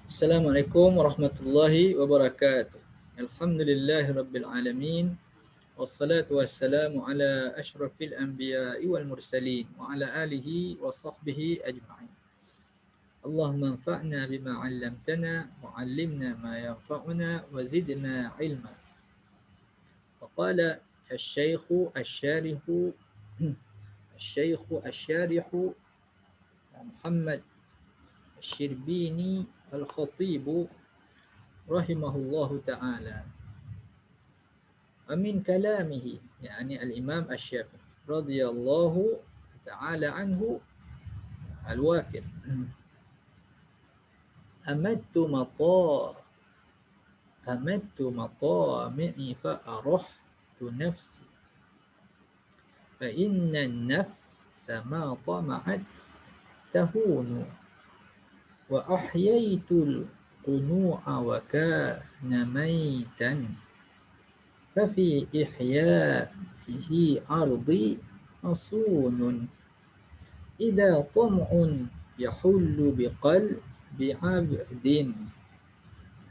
Assalamualaikum warahmatullahi wabarakatuh. Alhamdulillahi rabbil alamin. Wassalatu wassalamu ala ashrafil anbiya'i wal mursalin wa ala alihi wa sahbihi ajma'in. Allahumma anfa'na bima 'allamtana wa 'allimna ma yanfa'una wa zidna 'ilma. Faqala asy-syaikhu asy-syarihu asy-syaikhu asy-syarihu Muhammad Asy-Syirbini Al-Khatib rahimahullahu ta'ala. Amin kalamihi, yani al-Imam Asy-Syafi'i radhiyallahu ta'ala anhu al-wafir. Amadtu mata amadtu matami'i fa arahtu nafsi fa inna an-nafsa ma tama'at tahunu wa ahyaytul qunu'a wa kana maitan ففي إحيائه أرضي أصون إذا طمع يحل بقلب عبد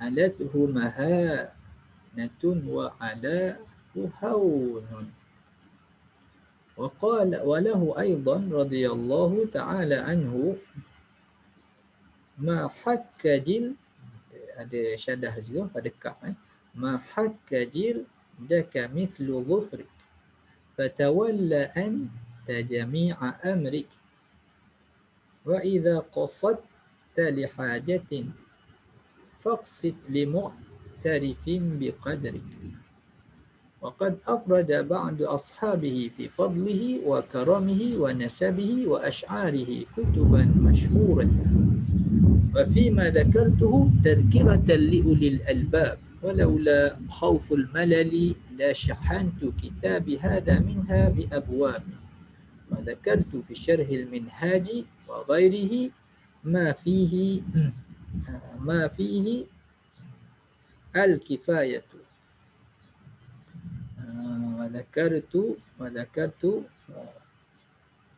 علته مهانة وعلاه هون. وقال وله أيضا رضي الله تعالى عنه ما حك جل ada syadah juga pada kaf ما حك جل دك مثل ظفرك فتولى أنت جميع أمرك وإذا قصدت لحاجة فاقصد لمعترف بقدرك. وقد أفرد بعض أصحابه في فضله وكرمه ونسبه وأشعاره كتبا مشهورة وفيما ذكرته تذكرة لأولي الألباب ولولا خوف الملل لشحنت كتاب هذا منها بأبواب وذكرت في شرح المنهاج وغيره ما فيه الكفاية وذكرت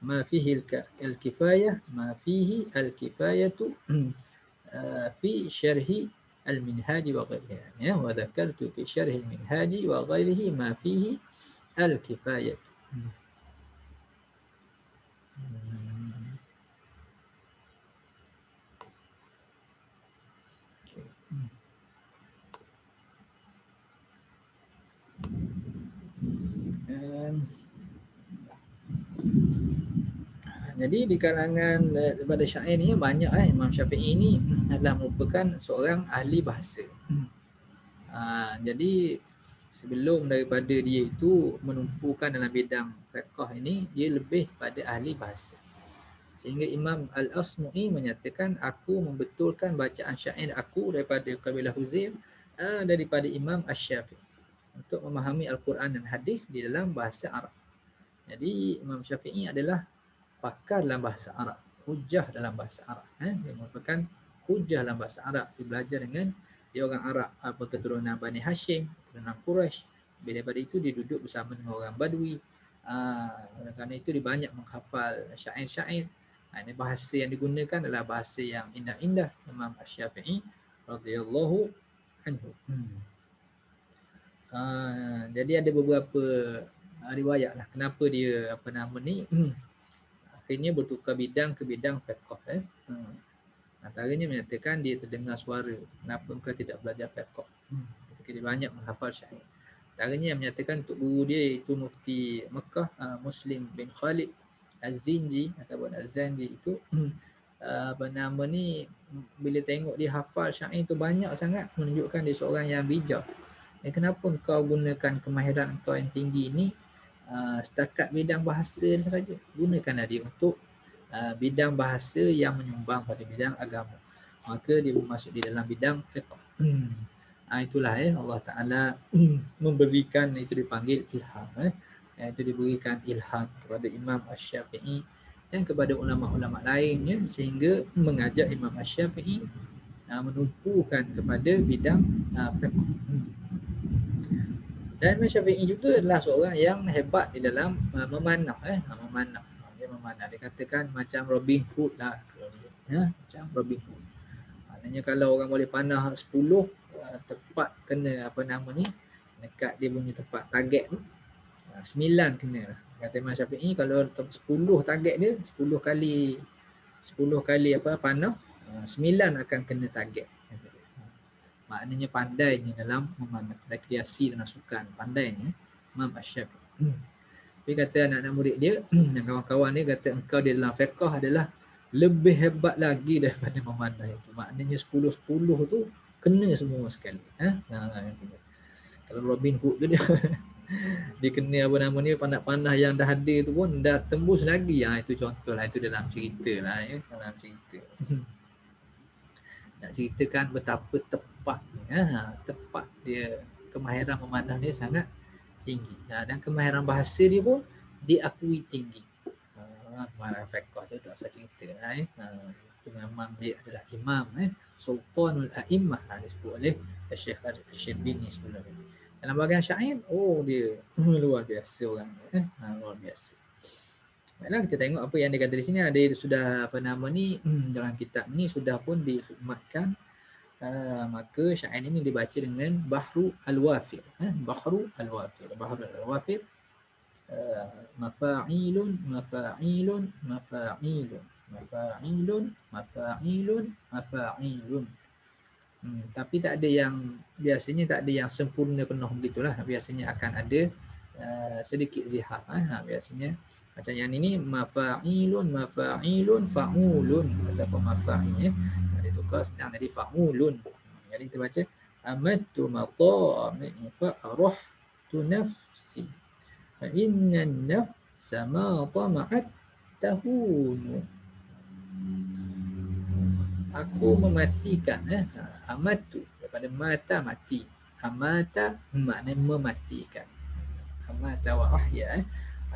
ما فيه الكفاية في شرح المنهاج وغيره يعني وذكرت في شرح المنهاج وغيره ما فيه الكفاية. Jadi di kalangan daripada syair ni banyak Imam Syafi'i ni adalah merupakan seorang ahli bahasa. Jadi sebelum daripada dia itu menumpukan dalam bidang fiqh ini, dia lebih pada ahli bahasa. Sehingga Imam Al-Asmu'i menyatakan aku membetulkan bacaan syair aku daripada kabilah Huzail daripada Imam Asy-Syafi'i untuk memahami Al-Quran dan hadis di dalam bahasa Arab. Jadi Imam Syafi'i adalah pakar dalam bahasa Arab, hujah dalam bahasa Arab. Dia merupakan hujah dalam bahasa Arab. Dia belajar dengan dia orang Arab, apa keturunan Bani Hashim, keturunan Quraisy. Daripada itu dia duduk bersama dengan orang Badui. Kerana itu dia banyak menghafal syair-syair. Ini bahasa yang digunakan adalah bahasa yang indah-indah. Imam Asy-Syafi'i radhiyallahu anhu. Jadi ada beberapa riwayat lah kenapa dia akhirnya bertukar bidang ke bidang fiqh. Antaranya menyatakan dia terdengar suara, kenapa engkau tidak belajar fiqh? Dia banyak menghafal syair. Antaranya yang menyatakan untuk guru dia iaitu mufti Mekah Muslim bin Khalid Az-Zinji ataupun Az-Zanji itu bila tengok dia hafal syair itu banyak sangat, menunjukkan dia seorang yang bijak. Kenapa engkau gunakan kemahiran engkau yang tinggi ini setakat bidang bahasa saja? Gunakanlah dia untuk bidang bahasa yang menyumbang pada bidang agama. Maka dia masuk di dalam bidang fiqh. Itulah Allah Ta'ala memberikan, itu dipanggil ilham. Itu diberikan ilham kepada Imam Asy-Syafi'i dan kepada ulama-ulama lainnya sehingga mengajak Imam Asy-Syafi'i menumpukan kepada bidang fiqh. Dan Imam Syafi'i juga adalah seorang yang hebat di dalam memanah. Dia memanah. Dia katakan macam Robin Hood lah. Macam Robin Hood. Maknanya kalau orang boleh panah 10 tepat kena apa nama ni, dekat dia punya tempat target tu, 9 kena lah. Kata Imam Syafi'i kalau 10 target dia, 10 kali apa panah, 9 akan kena target. Maknanya pandainya dalam memanah, rekreasi dan sukan, pandainya Imam Syafi'i. Tapi kata anak-anak murid dia dan kawan-kawan dia kata engkau di dalam fiqh adalah lebih hebat lagi daripada memanah itu. Maknanya 10-10 tu kena semua sekali. Kalau Robin Hood tu dia dia kena apa nama ni, panah-panah yang dah ada tu pun dah tembus lagi. Itu contoh lah, itu dalam cerita lah ya, dalam cerita. Nak ceritakan betapa tepatnya, tepat dia, kemahiran memanah dia sangat tinggi. Dan kemahiran bahasa dia pun diakui tinggi. Kemahiran fiqh tu tak usah cerita lah ya. Itu memang dia adalah imam Sultanul A'immah disebut oleh Syekh Al-Syibini sebelum ini. Dalam bahagian syair, dia luar biasa orang ni. Luar biasa. Baiklah, kita tengok apa yang dia kata di sini. Dia sudah apa nama ni, dalam kitab ni sudah pun dikhidmatkan. Maka syair ini dibaca dengan Bahru Al-Wafir. Bahru Al-Wafir. Bahru Al-Wafir. Mafa'ilun, mafa'ilun, mafa'ilun. Mafa'ilun, mafa'ilun, mafa'ilun. Tapi tak ada yang, biasanya tak ada yang sempurna penuh begitulah. Biasanya akan ada sedikit zihar. Biasanya macam yang ini mafa'ilun, mafa'ilun, fa'ulun ataupun mafa'il. Dia tukar senang jadi fa'ulun. Jadi kita baca amattu matami'i fa'arahtu nafsi fa inna an-nafsa ma tama'at tahunu. Aku mematikan. Amatu daripada mata mati. Amata maknanya mematikan. Amata wa ahya.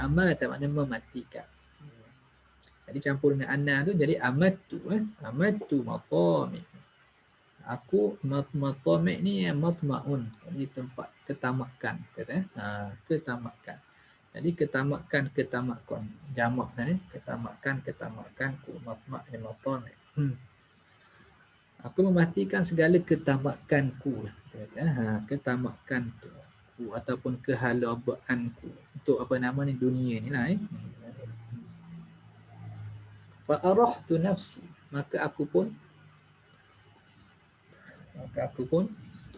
Amata maknanya mematikan. Jadi campur dengan anna tu jadi amatu. Amatu matami. Aku matami ni matmaun. Jadi tempat ketamakan kata. Ketamakan. Jadi ketamakan jamak ni ketamakan ku matma ni matami. Aku mematikan segala ketamakanku, ketamakanku ataupun kehalabaanku untuk apa nama ni, dunia ni lah. Fa arahtu nafsi, maka aku pun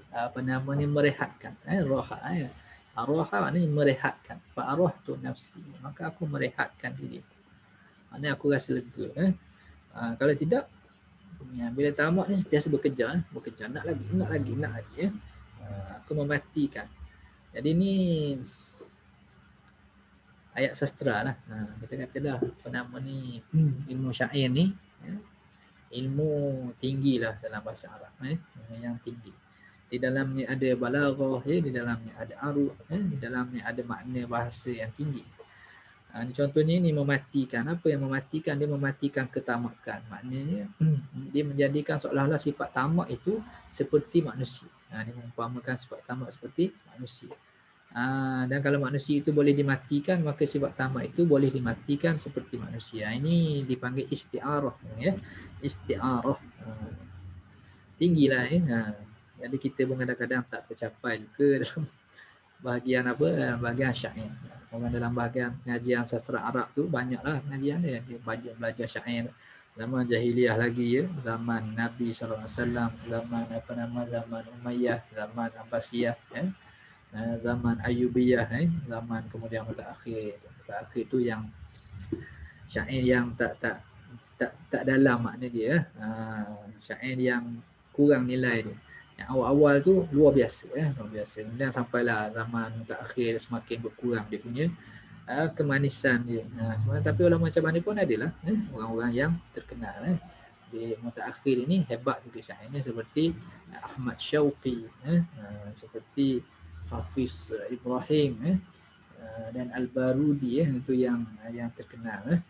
apa nama ni, merehatkan. Raha, araha maknanya merehatkan. Fa arahtu nafsi, maka aku merehatkan diri. Maknanya aku rasa lega. Kalau tidak, bila tamak ni sentiasa bekerja, nak lagi. Aku mematikan. Jadi ni ayat sastra lah. Kita kata dah apa nama ni, ilmu syair ni ilmu tinggi lah dalam bahasa Arab, yang tinggi. Di dalamnya ada balaghah, di dalamnya ada arud, di dalamnya ada makna bahasa yang tinggi. Contohnya ni mematikan. Apa yang mematikan? Dia mematikan ketamakan. Maknanya dia menjadikan seolah-olah sifat tamak itu seperti manusia. Dia mengumpamakan sifat tamak seperti manusia. Dan kalau manusia itu boleh dimatikan, maka sifat tamak itu boleh dimatikan seperti manusia. Ini dipanggil isti'arah. Isti'arah. Tinggilah. Jadi kita pun kadang-kadang tak tercapai juga dalam bahagian apa, bahagian syair. Orang dalam bahagian pengajian sastra Arab tu banyaklah pengajian dia belajar syair zaman jahiliah lagi zaman Nabi SAW, zaman zaman Umayyah, zaman Abbasiyah, zaman Ayyubiyah, zaman kemudian mutaakhir tu yang syair yang tak dalam makna dia, syair yang kurang nilai dia. Yang awal-awal tu luar biasa. Kemudian sampailah zaman mutaakhir semakin berkurang dia punya kemanisan dia. Tapi ulama macam mana pun adalah orang-orang yang terkenal. Di mutaakhir ini hebat juga syairnya, seperti Ahmad Syauqi, seperti Hafiz Ibrahim, dan Al-Barudi, itu yang terkenal.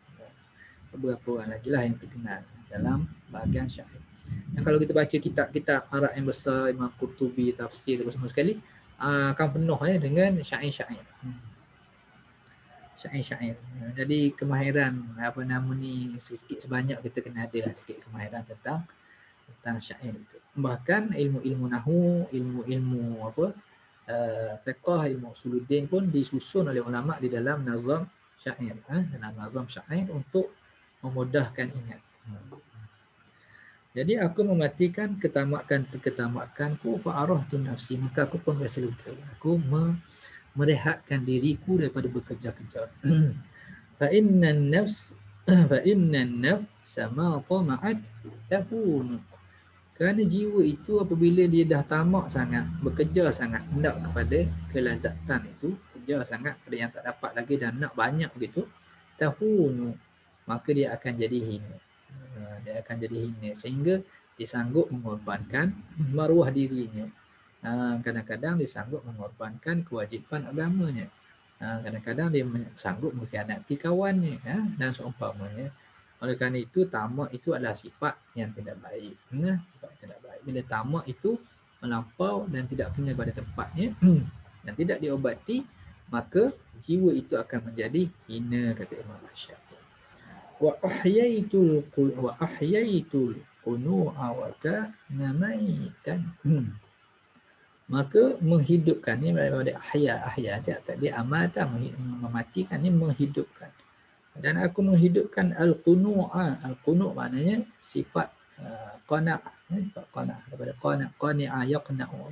Beberapa orang lagi lah yang terkenal dalam bahagian syair. Dan kalau kita baca kitab-kitab Arab yang besar, Imam Qurtubi, tafsir semua sekali, akan penuh dengan syair-syair. Syair-syair. Jadi kemahiran apa nama ni, sikit sebanyak kita kena ada lah sikit kemahiran tentang tentang syair itu. Bahkan ilmu-ilmu nahwu, ilmu-ilmu fiqh, ilmu usuluddin pun disusun oleh ulama di dalam nazam syair, dalam nazam syair untuk memudahkan ingat. Jadi aku mematikan ketamakanku fa'arahtu nafsi, maka aku pun rasa lega. Aku merehatkan diriku daripada bekerja-kerja. Fa innan nafs ma tama'at tahun. Kerana jiwa itu apabila dia dah tamak sangat, bekerja sangat, hendak kepada kelazatan itu, kerja sangat pada yang tak dapat lagi dan nak banyak begitu, tahunu, maka dia akan jadi hina. Dia akan jadi hina sehingga dia sanggup mengorbankan maruah dirinya. Kadang-kadang dia sanggup mengorbankan kewajipan agamanya. Kadang-kadang dia sanggup mengkhianati kawannya, dan seumpamanya. Oleh kerana itu, tamak itu adalah sifat yang tidak baik. Sifat yang tidak baik. Bila tamak itu melampau dan tidak kena pada tempatnya dan tidak diobati, maka jiwa itu akan menjadi hina, kata Imam Syafi'i. Wa ahyaitul qunu'a wa kana maitan. Maka menghidupkan ni daripada ahya tadi amata, mematikan ni menghidupkan. Dan aku menghidupkan al-qunu'a. Al-qunu' maknanya sifat qana'ah, sifat qana'ah daripada qani'a yaqna'u.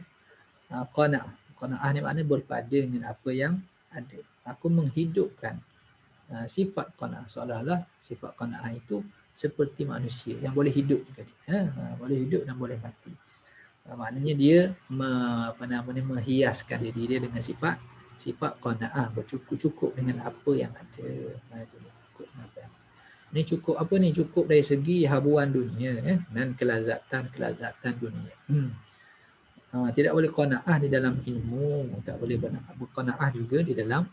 Qana'ah ni maknanya berpada dengan apa yang ada. Aku menghidupkan sifat qana'ah, seolah-olah sifat qana'ah itu seperti manusia yang boleh hidup juga dia. Boleh hidup dan boleh mati. Maknanya dia menghiaskan diri dia dengan sifat qana'ah, bercukup-cukup dengan apa yang ada. Ini cukup apa ni? Cukup dari segi habuan dunia dan kelazatan dunia. Tidak boleh qana'ah di dalam ilmu, tak boleh qana'ah juga di dalam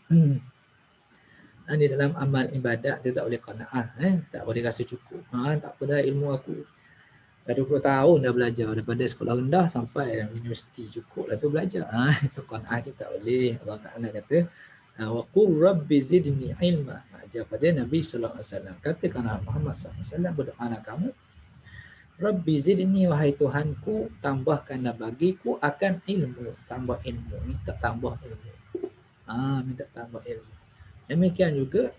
amal ibadat, tu tak boleh qana'ah, tak boleh rasa cukup. Tak apa dah ilmu aku. Dah 20 tahun dah belajar daripada sekolah rendah sampai universiti, cukup lah tu belajar. Itu qana'ah tu tak boleh. Allah Ta'ala kata, wa qur rabbi zidni ilma. Ajar pada Nabi sallallahu alaihi wasallam. Katakanlah Muhammad sallallahu alaihi wasallam, berdoalah kamu, Rabbi zidni, wahai Tuhanku, tambahkanlah bagiku akan ilmu. Tambah ilmu, minta tambah ilmu. Minta tambah ilmu. Demikian juga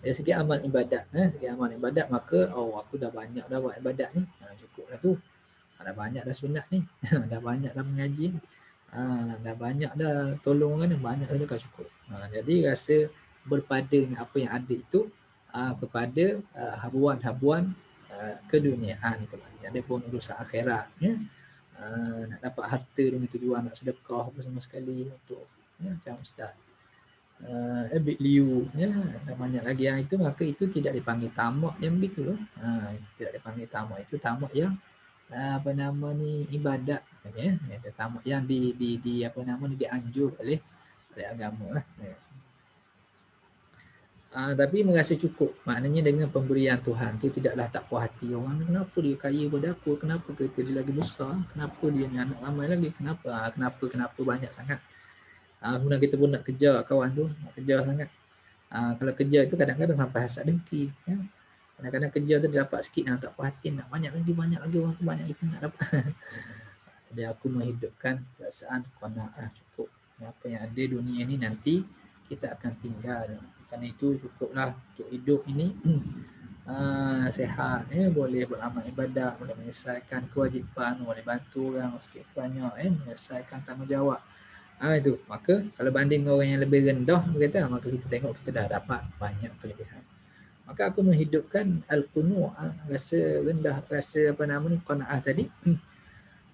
dari segi amal ibadat, segi amal ibadat, maka aku dah banyak dah buat ibadat ni, cukuplah tu. Dah banyak dah sunat ni, dah banyak dah mengaji, dah banyak dah tolong kan, banyak dah juga cukup. Jadi rasa berpada dengan apa yang ada itu kepada habuan-habuan keduniaan itu. Ada pun urusan akhirat, nak dapat harta dengan tujuan nak sedekah bersama sekali untuk macam ustaz Ebit Liu, dan banyak lagi yang itu, maka itu tidak dipanggil tamak yang begitu. Itu tidak dipanggil tamak, itu tamak yang ibadat, tamak yang dianjur oleh agama lah. Tapi merasa cukup, maknanya dengan pemberian Tuhan tu tidaklah tak puas hati orang. Kenapa dia kaya pada aku, kenapa kereta dia lagi besar, kenapa dia ni anak ramai lagi, kenapa banyak sangat. Kemudian kita pun nak kejar kawan tu, nak kejar sangat. Kalau kejar itu kadang-kadang sampai hasad dengki. Kadang-kadang kejar tu dia dapat sikit, tak puas hati, nak banyak lagi orang tu banyak lagi nak dapat. Jadi aku menghidupkan perasaan qanaah, cukup. Apa yang ada dunia ni nanti kita akan tinggal. Kerana itu cukuplah untuk hidup ini sehat, boleh beramal ibadat, boleh menyelesaikan kewajipan, boleh bantu orang sikit banyak, menyelesaikan tanggungjawab. Itu. Maka kalau banding orang yang lebih rendah, maka kita tengok kita dah dapat banyak kelebihan. Maka aku menghidupkan al-qunu', rasa rendah, rasa qanaah tadi.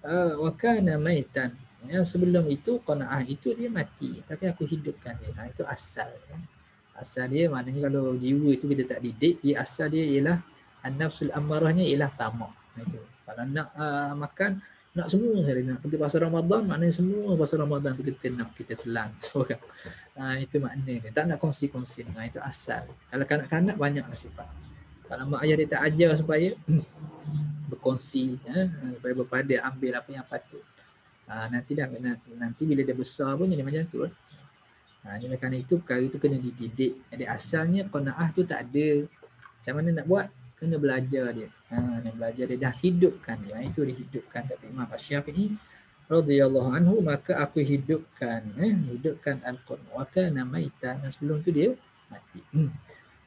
Wa kana maitan. Yang sebelum itu qanaah itu dia mati, tapi aku hidupkan dia. Itu asal. Asal dia maknanya kalau jiwa itu kita tak didik, dia asal dia ialah an-nafsul ammarahnya ialah tamak. Itu. Kalau nak makan, nak semua saya nak pergi pasar Ramadan, maknanya semua pasar Ramadan tu kita telan seorang. Itu maknanya. Tak nak kongsi-kongsi. Itu asal. Kalau kanak-kanak banyaklah sifat. Kalau mak ayah dia tak ajar supaya berkongsi, supaya berpada ambil apa yang patut. Nanti bila dia besar pun jadi macam tu. Jadi kerana itu perkara itu kena dididik. Jadi asalnya qanaah tu tak ada. Macam mana nak buat? kena belajar dia. Kena belajar dia dan hidupkan dia. Itu dihidupkan kata Imam Asy-Syafi'i radhiyallahu anhu, maka aku hidupkan al-Qur'an wa kana maitan, dan sebelum tu dia mati.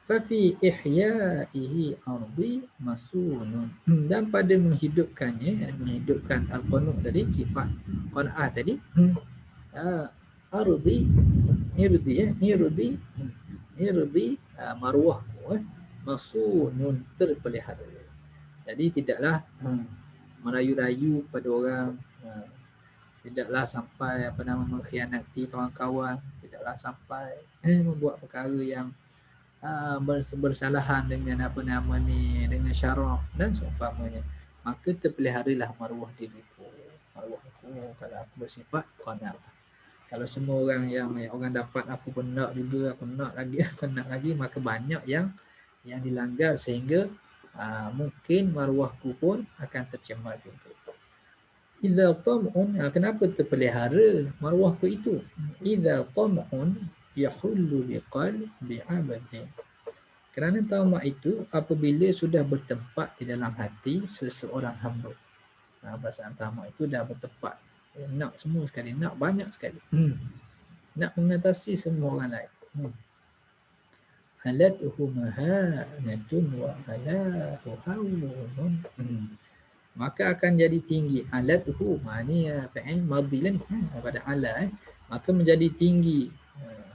Fa fi ihya'ihi ardi masunun, dan pada menghidupkannya, menghidupkan al-Qur'an tadi, sifat qanaah tadi, ardi irdi marwahku masunun, terpelihara. Jadi tidaklah merayu-rayu pada orang, tidaklah sampai mengkhianati kawan-kawan, tidaklah sampai membuat perkara yang bersalahan dengan dengan syarak dan seumpamanya. Maka terpeliharalah maruah diriku, maruah aku kalau aku bersifat qanaah. Kalau semua orang yang orang dapat aku pun nak juga, aku nak lagi, maka banyak yang dilanggar sehingga mungkin maruahku pun akan tercemar juga. Idza tam'un, kenapa terpelihara maruahku itu? Idza tam'un yahullu biqalbi 'abdin. Kerana tamak itu apabila sudah bertempat di dalam hati seseorang hamba. Perasaan tamak itu dah bertempat. Nak semua sekali, nak banyak sekali. Nak mengatasi semua orang lain. Halatuhu mahanatun wa halahu hawlun. Maka akan jadi tinggi. Alatuhu, maknanya fa'il madhilan pada ala, maka menjadi tinggi,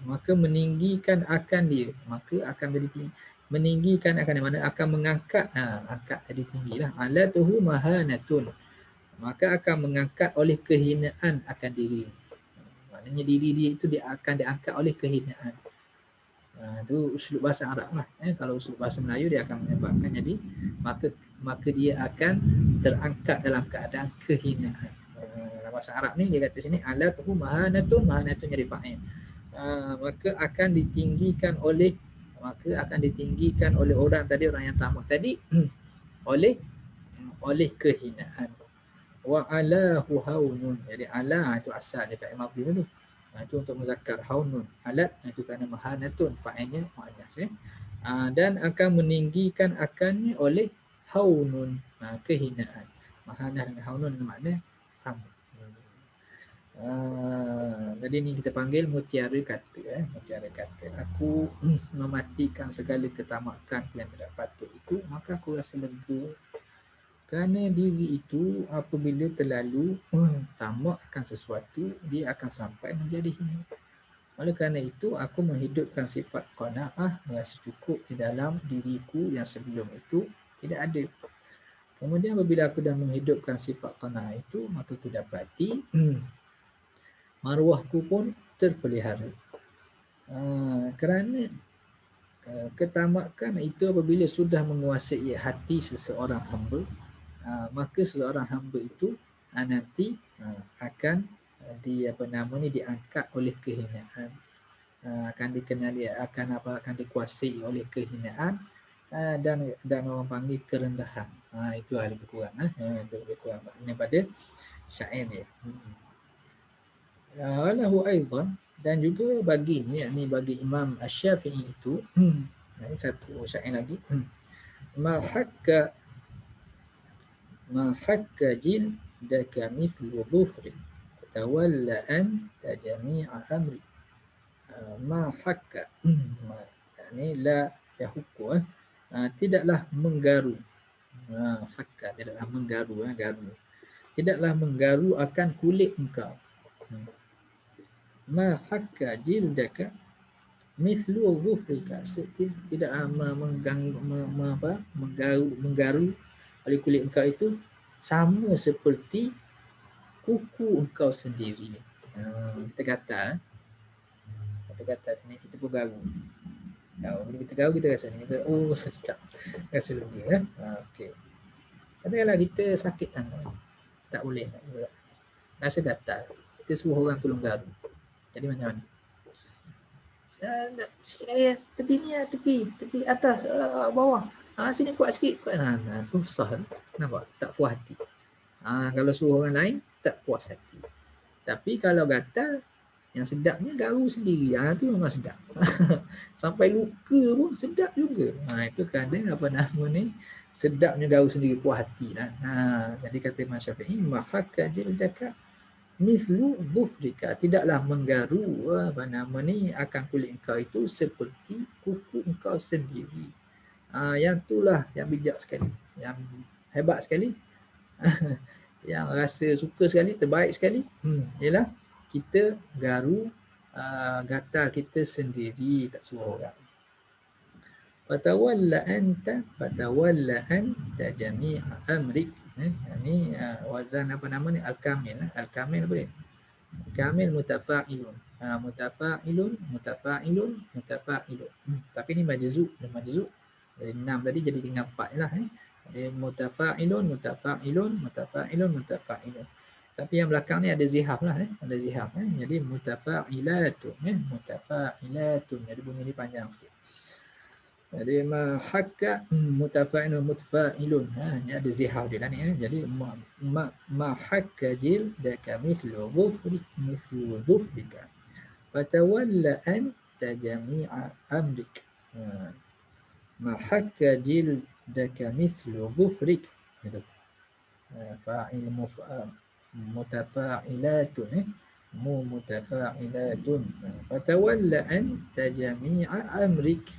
maka meninggikan akan dia, maka akan jadi tinggi, meninggikan akan dia, mana akan mengangkat, angkat jadi tinggilah. Alatuhu mahanatun, maka akan mengangkat oleh kehinaan akan diri. Maknanya diri dia itu dia akan diangkat oleh kehinaan. Itu uslub bahasa Arab lah. Kalau uslub bahasa Melayu dia akan menyebabkan jadi maka dia akan terangkat dalam keadaan kehinaan. Dalam bahasa Arab ni dia kata sini alatuhu mahanatun, mahanatun jadi fa'il. Maka akan ditinggikan oleh orang tadi, orang yang tamak tadi oleh kehinaan. Wa alahu haunun, jadi ala itu asal dia fa'il madhi dulu. Itu untuk muzakkar, haunun alat itu kerana mahanatun, fa'ilnya muannas dan akan meninggikan akannya oleh haunun, kehinaan. Mahanah dengan haunun dengan makna sama. Jadi ni kita panggil mutiara kata, mutiara kata. Aku mematikan segala ketamakan yang tidak patut itu, maka aku rasa lega. Kerana diri itu apabila terlalu tamak akan sesuatu, dia akan sampai menjadi hina. Oleh kerana itu, aku menghidupkan sifat qanaah, merasa cukup di dalam diriku yang sebelum itu tidak ada. Kemudian apabila aku dah menghidupkan sifat qanaah itu, maka aku dapati maruahku pun terpelihara. Kerana ketamakan itu apabila sudah menguasai hati seseorang hamba, maka seorang hamba itu nanti akan diangkat oleh kehinaan, akan dikenali, akan dikuasai oleh kehinaan, dan orang panggil kerendahan. Itu lebih kurang itu lebih kurang makna pada syair ni. Lahu aidan, dan juga bagi Imam Asy-Syafi'i itu ini satu syair lagi. Ma hakka jildaka mithlu dhufri tawalla anta jami'a amri. Ma hakka, yakni la yahukku, tidaklah menggaru. Hakka tidaklah menggaru, garu. Tidaklah menggaru akan kulit engkau. Ma hakka jildaka mithlu dhufrika, tidaklah menggaru oleh kulit engkau itu sama seperti kuku engkau sendiri. Kita gatal sini, kita pun garu. Bila kita garu, kita rasa ni, kita sekejap rasa lega. Okey. Katakanlah kita sakit tangan, tak boleh rasa gatal, kita suruh orang tolong garu, jadi macam mana? Sikit lagi, tepi ni, tepi atas, bawah. Sini kuat sikit. Susah. Nampak? Tak puas hati. Kalau suruh orang lain, tak puas hati. Tapi kalau gatal, Yang sedapnya garu sendiri. Tu memang sedap. Sampai luka pun sedap juga. Itu kerana apa nama ni? Sedapnya garu sendiri, puas hati lah. Jadi kata Imam Syafi'i, mahakka jildaka mislu dhufrika. Tidaklah menggaru apa nama ni akan kulit engkau itu seperti kuku engkau sendiri. Yang itulah yang bijak sekali, yang hebat sekali, yang rasa suka sekali, terbaik sekali, ialah kita garu gatal kita sendiri, tak suruh orang. Fatawalla anta jami'a amrik. Ini wazan apa nama ni, al-kamil. Al-kamil apa dia? Kamil mutafa'ilun. Mutafa'ilun. Tapi ni majzuk, dari 6 tadi jadi tinggal 4 lah. Jadi mutafa'ilun. Tapi yang belakang ni ada zihaf lah. Ada zihaf. Jadi mutafa'ilatun. Jadi bunyi ni panjang sikit. Jadi mahakka mutafa'ilun. Ni ada zihaf dia lah ni. Jadi mahakka jildaka mislu dhufrika fatawalla anta jami'a amrik. Mahakka jildaka mislu dhufrik. Fa'il mutafa'ilatun. Mutafa'ilatun. Fatawalla anta jami'a amrik.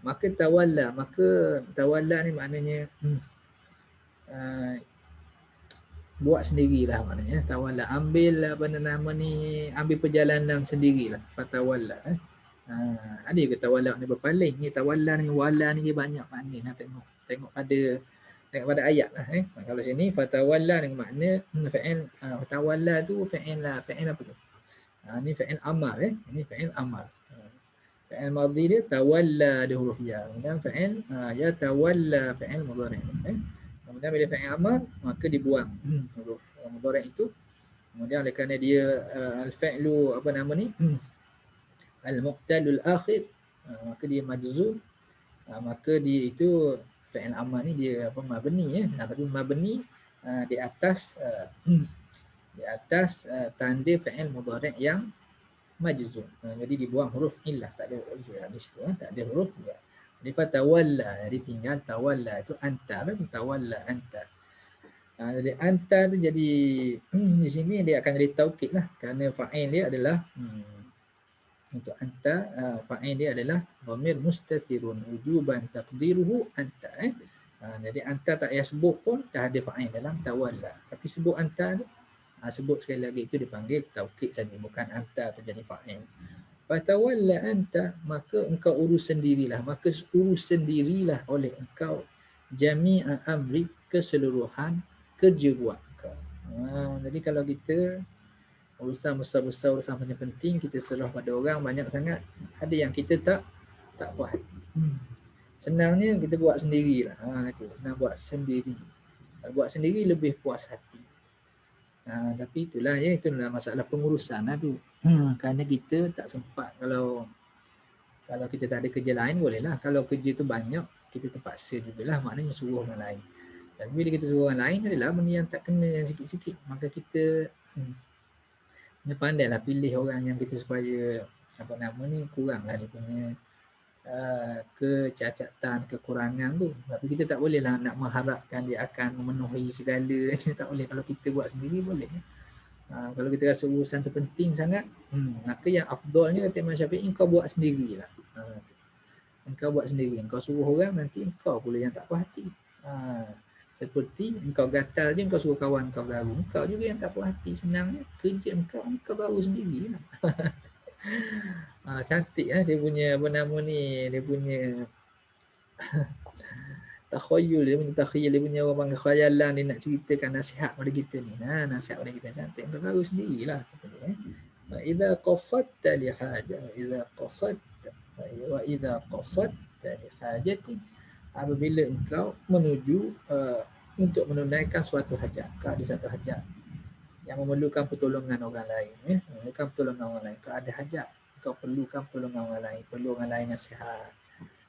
Maka tawalla ni maknanya buat sendirilah maknanya. Tawalla, ambil apa nama ni, ambil perjalanan sendirilah. Fatawalla. Ada ke tawalla ni berpaling? Ni tawalla ni, wala ni dia banyak makna. Tengok pada ayat lah. Kalau sini fatawalla ni makna fa'il, tawalla tu fa'il apa tu? Ni fa'il amar. Ini fa'il amar. Fa'il madhi dia tawalla, dia huruf ya. Kemudian fa'il ya tawalla, fa'il mudhari'. Kemudian bila fa'il amar, maka dibuang huruf mudhari' itu. Kemudian oleh kerana dia al-fa'lu apa nama ni? Al-muqtalul akhir, maka dia majzum. Maka dia itu fa'il amar ni dia apa, mabni tapi mabni di atas tanda fa'il mudhari' yang majzum. Jadi dibuang huruf illah, tak ada di situ, tak ada huruf ya. Jadi fatawalla, jadi tinggal tawalla itu anta, tawalla anta. Jadi anta tu jadi di sini dia akan jadi taukid lah, kerana fa'il dia adalah untuk anta, fa'il dia adalah dhamir mustatirun wujuban taqdiruhu anta. Jadi anta tak payah sebut pun dah ada fa'il dalam tawalla. Tapi sebut anta tu, sebut sekali lagi, itu dipanggil taukid saja, bukan anta tu jadi fa'il. Fatawalla anta, maka engkau urus sendirilah, oleh engkau jami'a amri, keseluruhan kerja buat engkau. Jadi kalau kita urusan besar-besar, urusan penting, kita serah pada orang banyak sangat, ada yang kita tak puas hati. Senangnya kita buat sendirilah. Senang buat sendiri. Kalau buat sendiri lebih puas hati. Tapi itulah masalah pengurusan lah tu. Kerana kita tak sempat. Kalau kita tak ada kerja lain, bolehlah. Kalau kerja tu banyak, kita terpaksa jugalah, maknanya suruh orang lain. Dan bila kita suruh orang lain adalah benda yang tak kena, yang sikit-sikit. Maka kita pandailah pilih orang yang kita supaya apa nama ni, kuranglah dia punya kecacatan, kekurangan tu. Tapi kita tak bolehlah nak mengharapkan dia akan memenuhi segala. Tak boleh. Kalau kita buat sendiri boleh. Kalau kita rasa urusan terpenting sangat, maka yang afdalnya kata Imam Syafi'i, engkau buat sendirilah. Engkau buat sendiri. Engkau suruh orang, nanti engkau pula yang tak puas hati. Seperti engkau gatal je, engkau suruh kawan kau garu, engkau juga yang tak puas hati. Senangnya kerja engkau garu sendirilah. Cantik lah dia punya apa nama ni, dia punya takhayul, dia punya orang panggil khayalan, dia nak ceritakan nasihat pada kita ni. Nasihat pada kita cantik, engkau garu sendirilah. Wa idza qasadta li haja, wa idza qasadta li hajati, apabila engkau menuju untuk menunaikan suatu hajat, kau ada satu hajat yang memerlukan pertolongan orang lain, memerlukan pertolongan orang lain, kau ada hajat, kau perlukan pertolongan orang lain, perlu orang lain nasihat,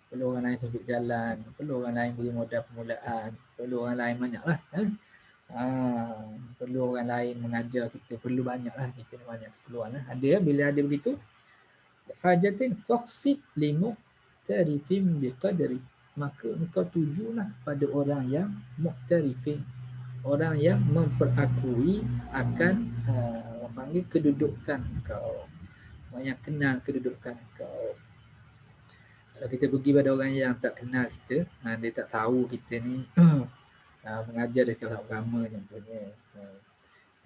perlu orang lain tunjuk jalan, perlu orang lain beri modal permulaan, perlu orang lain banyaklah. Perlu orang lain mengajar kita, perlu banyaklah kita banyak keperluan lah. Ada bila ada begitu, hajatin faqsid limuqtarifin biqadri, maka engkau tujulah pada orang yang muqtarifin, orang yang memperakui akan orang panggil kedudukan kau, orang yang kenal kedudukan kau. Kalau kita pergi pada orang yang tak kenal kita, dia tak tahu kita ni mengajar di sekolah agama contohnya,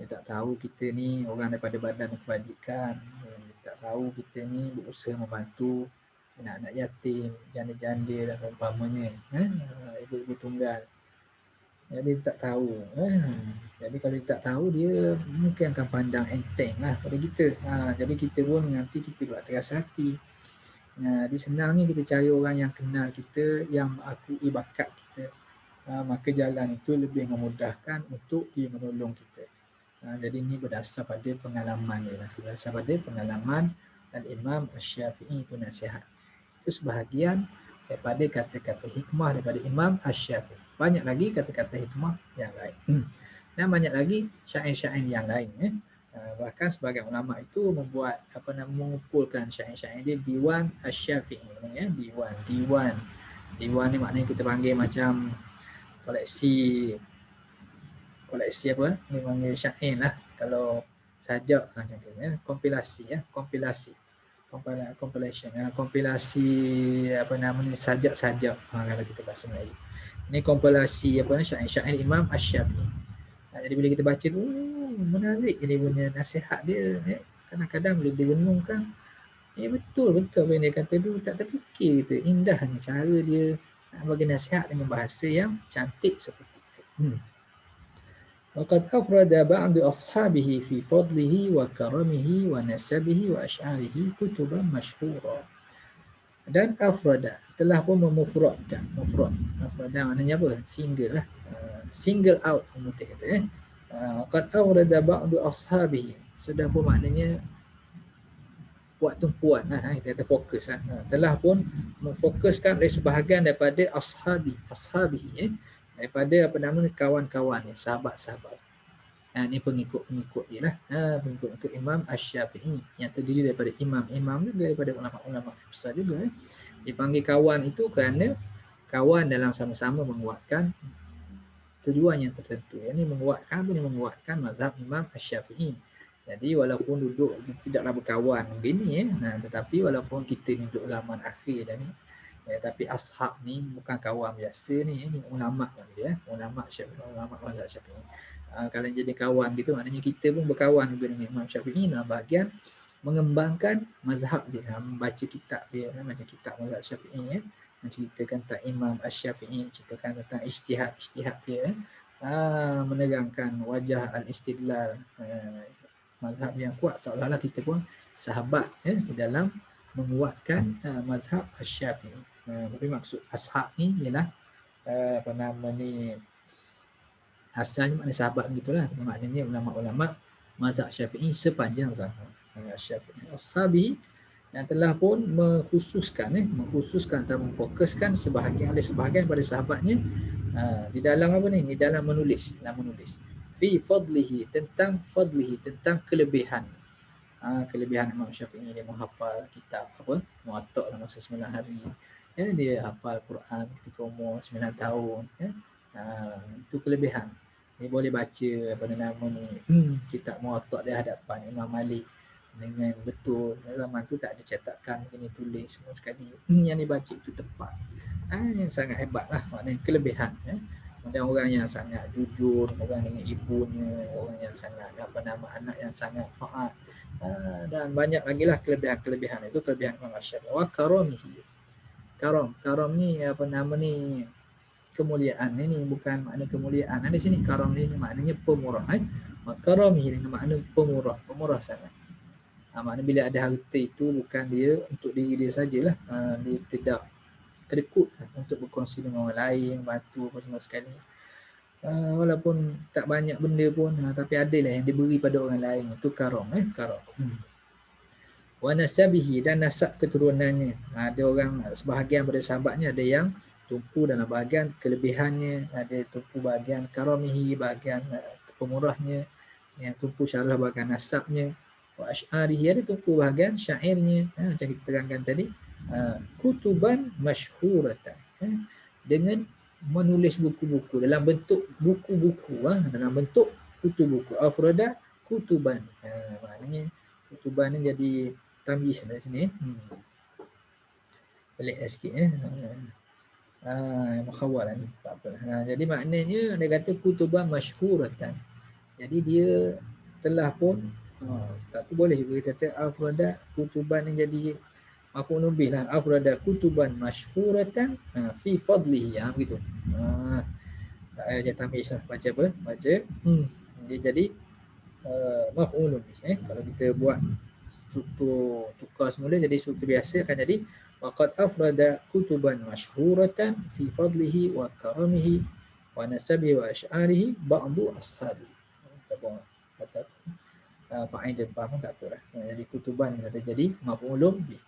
dia tak tahu kita ni orang daripada badan kebajikan, dia tak tahu kita ni berusaha membantu anak-anak yatim, janda-janda dan seumpamanya, ibu-ibu tunggal. Jadi tak tahu. Jadi kalau dia tak tahu, dia mungkin akan pandang enteng lah pada kita. Jadi kita pun nanti kita buat terasa hati. Jadi senangnya kita cari orang yang kenal kita, yang mengakui bakat kita. Maka jalan itu lebih memudahkan untuk dia menolong kita. Jadi ini berdasar pada pengalaman dia. Berdasar pada pengalaman Al-Imam Asy-Syafi'i itu nasihat. Itu sebahagian daripada kata-kata hikmah daripada Imam Asy-Syafi'i. Banyak lagi kata-kata hikmah yang lain. Dan banyak lagi syair-syair yang lain. Bahkan sebagian ulama itu membuat mengumpulkan syair-syair dia Diwan Asy-Syafi'i. Diwan ni maknanya kita panggil macam koleksi apa? Ni panggil syair lah. Kalau sajak contohnya, kompilasi sajak-sajak kalau kita bahasa Melayu. Ini kompilasi syair-syair Imam Asy-Syafi'i. Jadi bila kita baca tu menarik ini punya nasihat dia. Kadang-kadang bila direnungkan, betul apa yang dia kata tu, tak terfikir gitu. Indahnya cara dia bagi nasihat dengan bahasa yang cantik seperti itu. وقد أفرد بعض أصحابه في فضله وكرمه ونسبه وأشعاره كتبا مشهورة. Dan afrada telah pun memufradkan. Afrada maknanya apa? Single lah. Single out kita kata. Qad awrada ba'du ashabihi. Sudah pun maknanya buat tumpuan lah, kita kata fokus lah. Telah pun memfokuskan oleh sebahagian daripada ashabihi, daripada kawan-kawan dia, sahabat-sahabat. Ini pengikut-pengikut dia lah. Pengikut Imam Asy-Syafi'i yang terdiri daripada imam-imam juga, daripada ulama-ulama besar juga. Dipanggil kawan itu kerana kawan dalam sama-sama menguatkan tujuan yang tertentu. Ini menguatkan mazhab Imam Asy-Syafi'i. Jadi walaupun duduk tidaklah berkawan begini, tetapi walaupun kita ni duduk zaman akhir dah ni, tapi ashab ni bukan kawan biasa ni, ulama dia, ulama Syafi'i, ulama mazhab Syafi'i. Kalau jadi kawan gitu, maknanya kita pun berkawan dengan Imam Syafi'i dalam bahagian mengembangkan mazhab dia, membaca kitab dia, macam kitab mazhab Syafi'i, menceritakan tentang Imam Asy-Syafi'i, menceritakan tentang ijtihad dia, menegangkan wajah al-istidlal, mazhab yang kuat, seolah-olah kita pun sahabat di dalam menguatkan mazhab Asy-Syafi'i. Tapi maksud ashab ni ialah asalnya makna sahabat begitulah, maknanya ulama-ulama mazhab Syafi'i sepanjang zaman. Syafi'i ashabi yang telah pun mengkhususkan atau memfokuskan sebahagian pada sahabatnya di dalam di dalam menulis fi fadlihi, tentang kelebihan Imam Syafi'i. Dia menghafal kitab Muwatta dalam masa 9 hari. Dia hafal Quran ketika umur 9 tahun. Itu kelebihan. Dia boleh baca kitab Muwatta di hadapan Imam Malik dengan betul. Zaman tu tak ada cetakan, kena tulis semua sekali. Yang dibaca itu tepat. Yang sangat hebatlah, maknanya kelebihan. Dan orang yang sangat jujur, orang dengan ibunya, orang yang sangat anak yang sangat taat, dan banyak lagi lah kelebihan itu, kelebihan Imam Asy-Syafi'i. Wa karamihi. Karam ni kemuliaan. Ini bukan makna kemuliaan. Di sini karam ni maknanya pemurah. Wa karamihi dengan makna pemurah sangat. Maknanya bila ada harta itu bukan dia untuk diri dia sajalah. Dia tidak kedekut untuk berkongsi dengan orang lain, bantu apa semua sekali. Walaupun tak banyak benda pun, tapi adalah yang diberi pada orang lain. Itu karam. Wa nasabihi, dan nasab keturunannya. Ada orang, sebahagian pada sahabatnya ada yang tumpu dalam bahagian kelebihannya, ada tumpu bahagian karamihi, bahagian pemurahnya, yang tumpu syarah bahagian nasabnya, wa asy'arihi, ada tumpu bahagian syairnya, macam kita terangkan tadi, kutuban masyhuratan, dengan menulis buku-buku dalam bentuk buku-buku, dalam bentuk kutu-buku, afrada kutuban, maknanya kutuban ni jadi tamyiz dari sini, pelik sikit mukhawwal ni, tak apa. Jadi maknanya dia kata kutuban masyhuratan. Jadi dia telah pun tapi boleh juga kita kata afrada kutuban ni jadi maf'ul bih lah, afrada kutuban masyhuratan fi fadlihi, begitu. Tak payah tamyiz lah, baca apa? Baca dia jadi maf'ul bih. Kalau kita buat struktur tukar semula jadi struktur biasa akan jadi waqad afrada kutuban masyhuratan fi fadlihi wa karamihi wa nasabihi wa asy'arihi ba'du ashabi. Kata fa'il depan pun tak apalah. Jadi kutuban kata jadi maf'ul bih.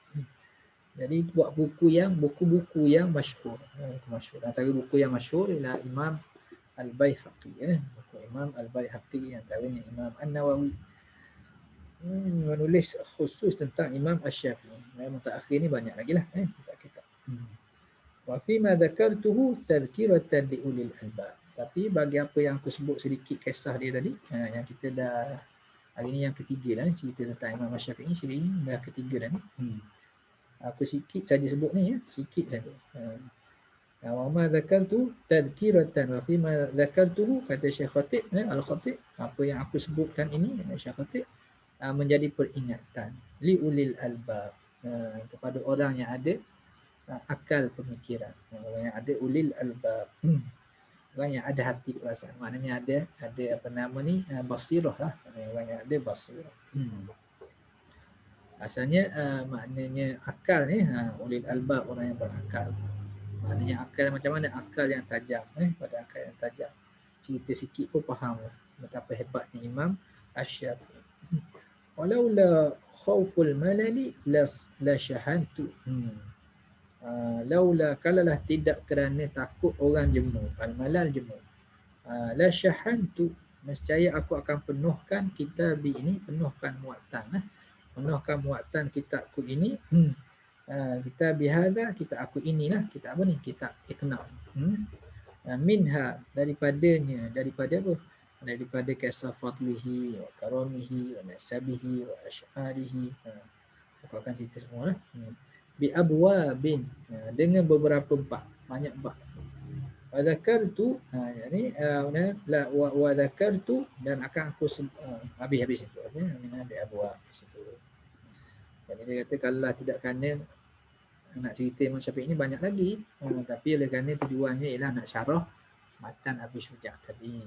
Jadi buat buku yang masyhur. Masyhur. Antara buku yang masyhur ialah Imam Al-Baihaqi, buku Imam Al-Baihaqi, antaranya Imam An-Nawawi menulis khusus tentang Imam Asy-Syafi'i. Mutaakhir ni banyak lagi lah kitab. Wa fi ma dzakartuhu tadhkiratan li ulil albab. Tapi bagi apa yang aku sebut sedikit kisah dia tadi, yang kita dah hari ni yang ketiga dah ni, cerita tentang Imam Asy-Syafi'i sendiri dah ketiga dah ni. Aku sikit saja sebut ni, sikit saja. Wa ma dzakartu tadhkiratan wa fi ma dzakartuhu, kata Syekh Khatib Al-Khatib, apa yang aku sebutkan ini Syekh Khatib menjadi peringatan li ulil albab, kepada orang yang ada akal pemikiran, orang yang ada ulil albab, orang yang ada hati perasaan, maknanya ada apa nama ni, basirah lah, orang yang ada basirah. Asalnya maknanya akal ni, ulil albab, orang yang berakal. Maknanya akal macam mana? Akal yang tajam, pada akal yang tajam. Cerita sikit pun faham lah betapa hebatnya Imam Asy-Syafi'i. Walaula khauful malali la syahantu. Laula, kalalah tidak kerana takut orang jemu, al-malal jemu. La syahantu, nescaya aku akan penuhkan kitabi ini, penuhkan muatan, penuhkan muatan kitabku ini. Kitab bihadza, kitab aku inilah, kitab apa ni? Kitab Iqna. Minha, daripadanya, daripada apa? Daripada kisah fadlihi wa karamihi wa nasabihi wa asy'arihi. Aku akan cerita semua lah. Bi abwabin, dengan beberapa bab, banyak bab. Wa dzakartu, yani wa dzakartu, dan akan aku habis itu artinya bi abwab situ. Jadi dia kata kalau tidak kerana nak cerita Imam Syafi'i ini banyak lagi, tapi oleh kerana tujuannya ialah nak syarah matan Abi Syuja' tadi.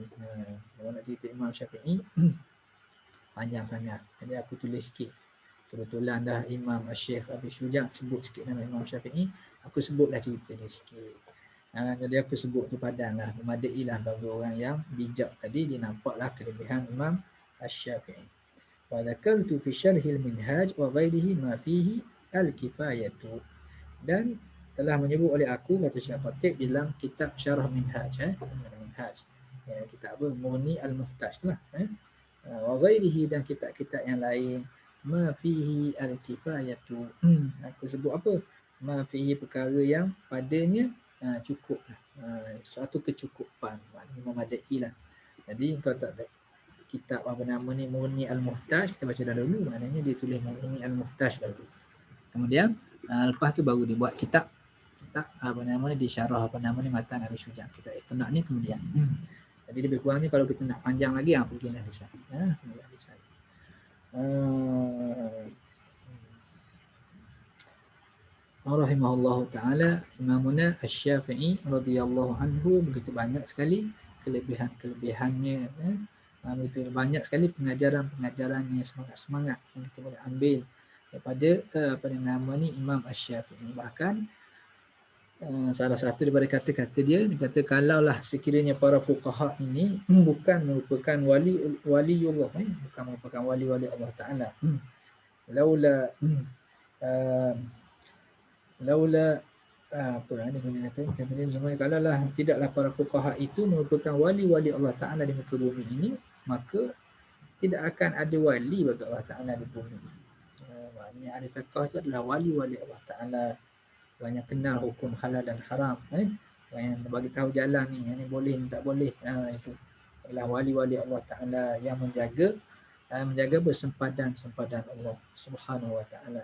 Kalau nak cerita Imam Syafi'i panjang sangat, jadi aku tulis sikit. Kebetulan dah Imam Syekh Abi Syuja' sebut sikit nama Imam Syafi'i, aku sebutlah cerita dia sikit. Jadi aku sebut tu padan lah, memadai lah bagi orang yang bijak tadi, dia nampaklah kelebihan Imam Asy-Syafi'i. Wa dzakartu fi syarhil minhaj wa ghairihi ma fihi al-kifayatu. Dan telah menyebut oleh aku, kata Syekh Khatib, dalam kitab Syarah Minhaj, Minhaj, kitab apa? Mughni al-Muhtaj lah, wa ghairihi, dan kitab-kitab yang lain, ma fihi al-kifayatu. Aku sebut apa? Ma fihi, perkara yang padanya cukup lah, suatu kecukupan, maknanya memadai lah. Jadi kau tak ada kitab apa nama ni, Mughni al-Muhtaj, kita baca dah dulu, maknanya dia tulis Mughni al-Muhtaj dulu. Kemudian lepas tu baru dia buat kitab apa nama ni, disyarah apa nama ni, matan Abi Syuja', kitab Iqna ni kemudian. Jadi lebih kurang ni kalau kita nak panjang lagi, pergilah di sana. Di sana. Rahimahullahu ta'ala, Imamuna Asy-Syafi'i radhiyallahu anhu, begitu banyak sekali kelebihan-kelebihannya, begitu banyak sekali pengajaran-pengajarannya, semangat-semangat yang kita boleh ambil daripada apa nama ni, Imam Asy-Syafi'i. Bahkan salah satu daripada kata-kata dia kata, kalaulah sekiranya para fuqaha ini bukan merupakan waliullah, bukan merupakan wali-wali Allah Ta'ala, laula apa ni sebenarnya kata kemudian semuanya kalau lah tidaklah para fuqaha itu merupakan wali-wali Allah Taala di muka bumi ini, maka tidak akan ada wali bagi Allah Taala di bumi ini. Maknanya ahli fiqh itu adalah wali-wali Allah Taala, banyak kenal hukum halal dan haram, yang bagi tahu jalan ni, yang ni boleh, ni tak boleh. Itu adalah wali-wali Allah Taala yang menjaga bersempadan Allah Subhanahu Wa Taala.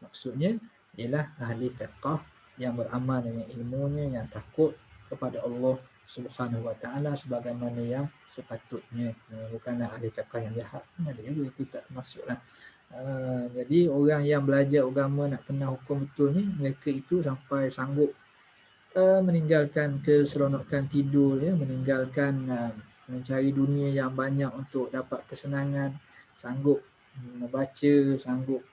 Maksudnya ialah ahli fiqh yang beramal dengan ilmunya, yang takut kepada Allah Subhanahu Wa Taala sebagaimana yang sepatutnya. Bukanlah ahli fiqh yang jahat. Ada juga itu tak termasuklah. Jadi orang yang belajar agama nak kenal hukum betul ni, mereka itu sampai sanggup meninggalkan keseronokan tidur, ya, meninggalkan mencari dunia yang banyak untuk dapat kesenangan, sanggup membaca, sanggup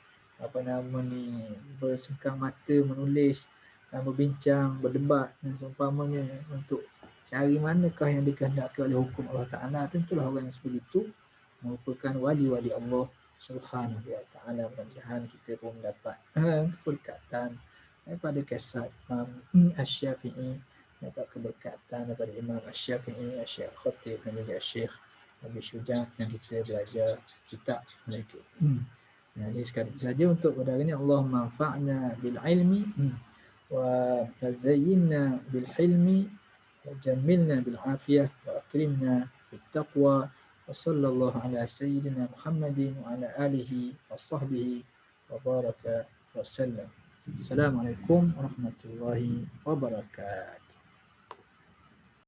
bersengkang mata menulis, berbincang, berdebat dan seumpamanya untuk cari manakah yang dikehendaki oleh hukum Allah Taala. Tentulah orang yang seperti itu merupakan wali-wali Allah Subhanahu Wa Taala. Mudah-mudahan kita pun mendapat keberkatan daripada kisah Imam Asy-Syafi'i, dapat keberkatan daripada Imam Asy-Syafi'i, Asy-Syaikh Khatib dan juga Syekh Abi Syuja yang kita belajar kitab mereka. Jadi sekali saja untuk pada hari ini, Allahumma anfa'na bil ilmi wa zayyinna bil hilmi wa jammilna bil afiyah wa akrimna bit taqwa wa sallallahu ala sayyidina Muhammadin wa ala alihi wa sahbihi wa baraka wa sallam. Assalamualaikum warahmatullahi wabarakatuh.